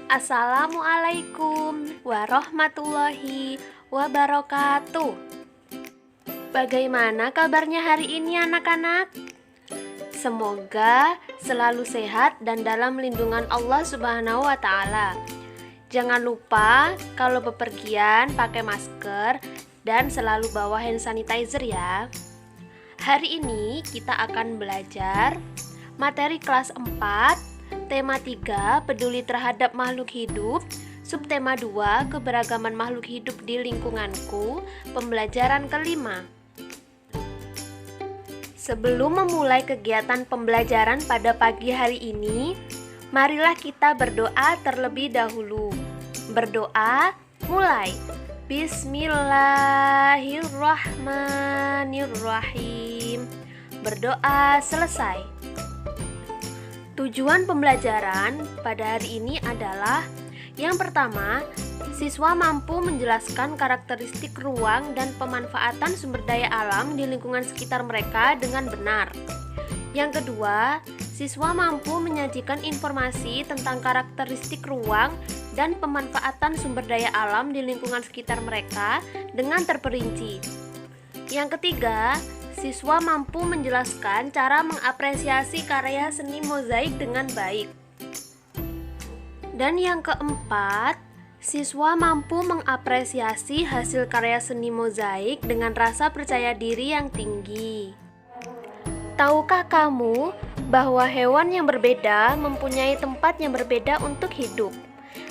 Assalamualaikum warahmatullahi wabarakatuh. Bagaimana kabarnya hari ini anak-anak? Semoga selalu sehat dan dalam lindungan Allah Subhanahu wa Ta'ala. Jangan lupa kalau bepergian pakai masker dan selalu bawa hand sanitizer ya. Hari ini kita akan belajar materi kelas 4, tema 3, peduli terhadap makhluk hidup, subtema 2, keberagaman makhluk hidup di lingkunganku, pembelajaran kelima. Sebelum memulai kegiatan pembelajaran pada pagi hari ini, marilah kita berdoa terlebih dahulu. Berdoa, mulai. Bismillahirrahmanirrahim. Berdoa selesai. Tujuan pembelajaran pada hari ini adalah yang pertama, siswa mampu menjelaskan karakteristik ruang dan pemanfaatan sumber daya alam di lingkungan sekitar mereka dengan benar. Yang kedua, siswa mampu menyajikan informasi tentang karakteristik ruang dan pemanfaatan sumber daya alam di lingkungan sekitar mereka dengan terperinci. Yang ketiga, siswa mampu menjelaskan cara mengapresiasi karya seni mozaik dengan baik. Dan yang keempat, siswa mampu mengapresiasi hasil karya seni mozaik dengan rasa percaya diri yang tinggi. Tahukah kamu bahwa hewan yang berbeda mempunyai tempat yang berbeda untuk hidup?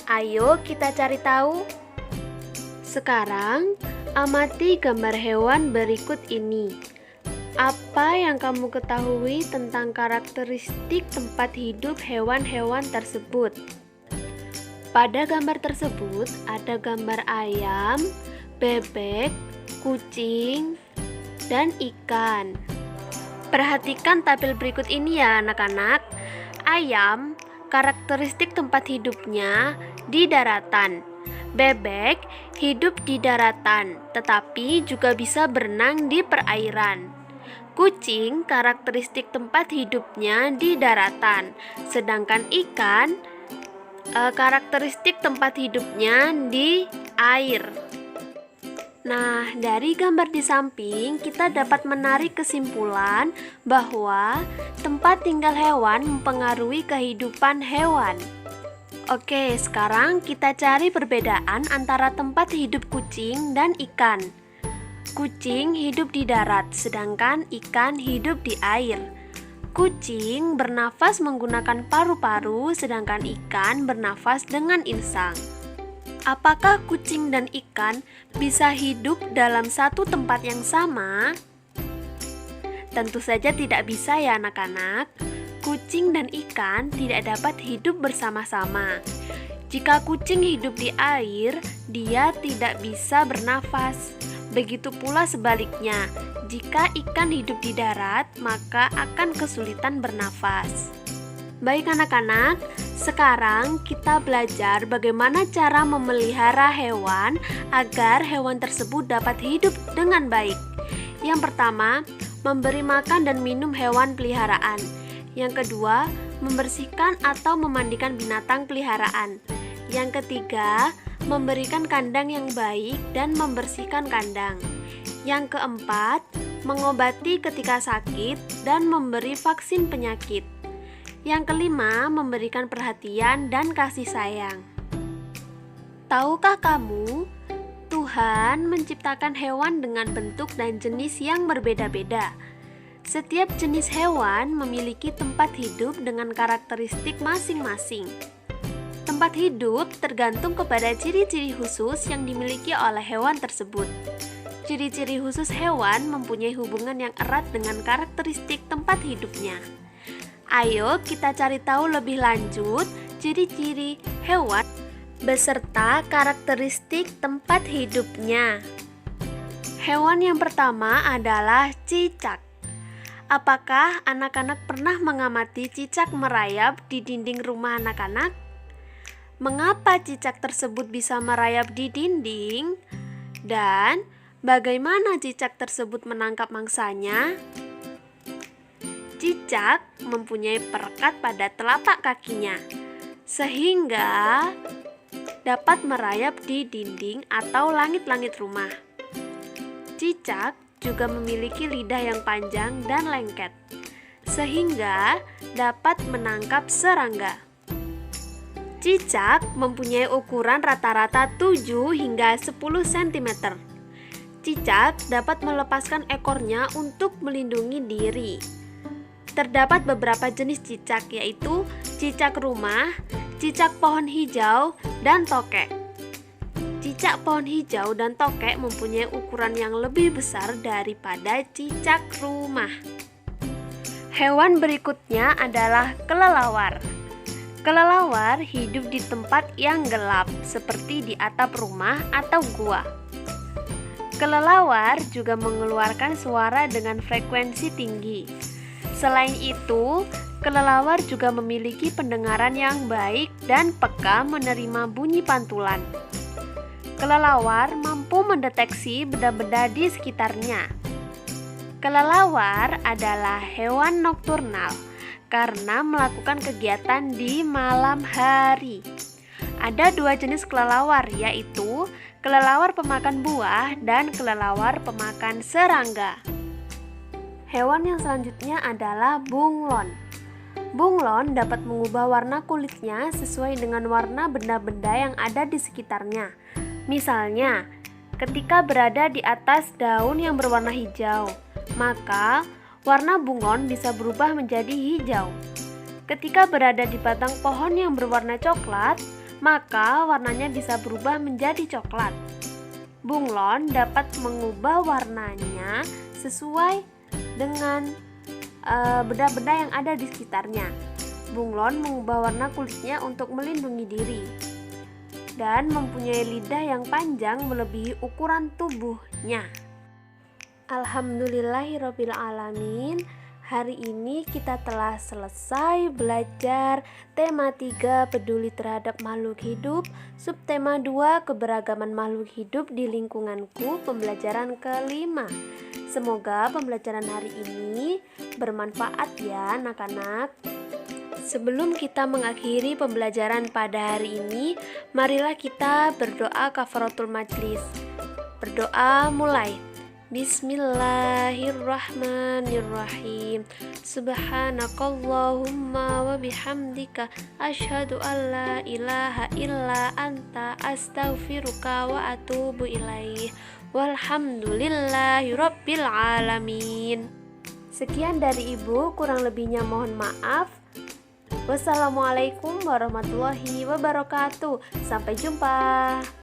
Ayo kita cari tahu. Sekarang, amati gambar hewan berikut ini. Apa yang kamu ketahui tentang karakteristik tempat hidup hewan-hewan tersebut? Pada gambar tersebut ada gambar ayam, bebek, kucing, dan ikan. Perhatikan tabel berikut ini ya anak-anak. Ayam, karakteristik tempat hidupnya di daratan. Bebek hidup di daratan, tetapi juga bisa berenang di perairan. Kucing, karakteristik tempat hidupnya di daratan, sedangkan ikan, karakteristik tempat hidupnya di air. Nah, dari gambar di samping kita dapat menarik kesimpulan bahwa tempat tinggal hewan mempengaruhi kehidupan hewan. Oke, sekarang kita cari perbedaan antara tempat hidup kucing dan ikan. Kucing hidup di darat, sedangkan ikan hidup di air. Kucing bernafas menggunakan paru-paru, sedangkan ikan bernafas dengan insang. Apakah kucing dan ikan bisa hidup dalam satu tempat yang sama? Tentu saja tidak bisa ya anak-anak. Kucing dan ikan tidak dapat hidup bersama-sama. Jika kucing hidup di air, dia tidak bisa bernafas. Begitu pula sebaliknya, jika ikan hidup di darat, maka akan kesulitan bernafas. Baik anak-anak, sekarang kita belajar bagaimana cara memelihara hewan agar hewan tersebut dapat hidup dengan baik. Yang pertama, memberi makan dan minum hewan peliharaan. Yang kedua, membersihkan atau memandikan binatang peliharaan. Yang ketiga, memberikan kandang yang baik dan membersihkan kandang. Yang keempat, mengobati ketika sakit dan memberi vaksin penyakit. Yang kelima, memberikan perhatian dan kasih sayang. Tahukah kamu, Tuhan menciptakan hewan dengan bentuk dan jenis yang berbeda-beda. Setiap jenis hewan memiliki tempat hidup dengan karakteristik masing-masing. Tempat hidup tergantung kepada ciri-ciri khusus yang dimiliki oleh hewan tersebut. Ciri-ciri khusus hewan mempunyai hubungan yang erat dengan karakteristik tempat hidupnya. Ayo kita cari tahu lebih lanjut ciri-ciri hewan beserta karakteristik tempat hidupnya. Hewan yang pertama adalah cicak. Apakah anak-anak pernah mengamati cicak merayap di dinding rumah anak-anak? Mengapa cicak tersebut bisa merayap di dinding? Dan bagaimana cicak tersebut menangkap mangsanya? Cicak mempunyai perekat pada telapak kakinya. sehingga dapat merayap di dinding atau langit-langit rumah. Cicak juga memiliki lidah yang panjang dan lengket, sehingga dapat menangkap serangga. Cicak mempunyai ukuran rata-rata 7 hingga 10 cm. Cicak dapat melepaskan ekornya untuk melindungi diri. Terdapat beberapa jenis cicak, yaitu cicak rumah, cicak pohon hijau, dan tokek. Cicak pohon hijau dan tokek mempunyai ukuran yang lebih besar daripada cicak rumah. Hewan berikutnya adalah kelelawar. Kelelawar hidup di tempat yang gelap, seperti di atap rumah atau gua. Kelelawar juga mengeluarkan suara dengan frekuensi tinggi. Selain itu, kelelawar juga memiliki pendengaran yang baik dan peka menerima bunyi pantulan. Kelelawar mampu mendeteksi benda-benda di sekitarnya. Kelelawar adalah hewan nokturnal karena melakukan kegiatan di malam hari. Ada 2 jenis kelelawar, yaitu kelelawar pemakan buah dan kelelawar pemakan serangga. Hewan yang selanjutnya adalah bunglon. Bunglon dapat mengubah warna kulitnya sesuai dengan warna benda-benda yang ada di sekitarnya. Misalnya, ketika berada di atas daun yang berwarna hijau, maka warna bunglon bisa berubah menjadi hijau. Ketika berada di batang pohon yang berwarna coklat, maka warnanya bisa berubah menjadi coklat. Bunglon dapat mengubah warnanya sesuai dengan benda-benda yang ada di sekitarnya. Bunglon mengubah warna kulitnya untuk melindungi diri dan mempunyai lidah yang panjang melebihi ukuran tubuhnya. Alhamdulillahirabbil alamin. Hari ini kita telah selesai belajar tema 3 peduli terhadap makhluk hidup, subtema 2 keberagaman makhluk hidup di lingkunganku, pembelajaran kelima. Semoga pembelajaran hari ini bermanfaat ya anak-anak. Sebelum kita mengakhiri pembelajaran pada hari ini, marilah kita berdoa kafaratul majlis. Berdoa mulai. Bismillahirrahmanirrahim. Subhanakallahumma wa bihamdika asyhadu an la ilaha illa anta astaghfiruka wa atubu ilaih. Walhamdulillahirabbil alamin. Sekian dari Ibu, kurang lebihnya mohon maaf. Wassalamualaikum warahmatullahi wabarakatuh. Sampai jumpa.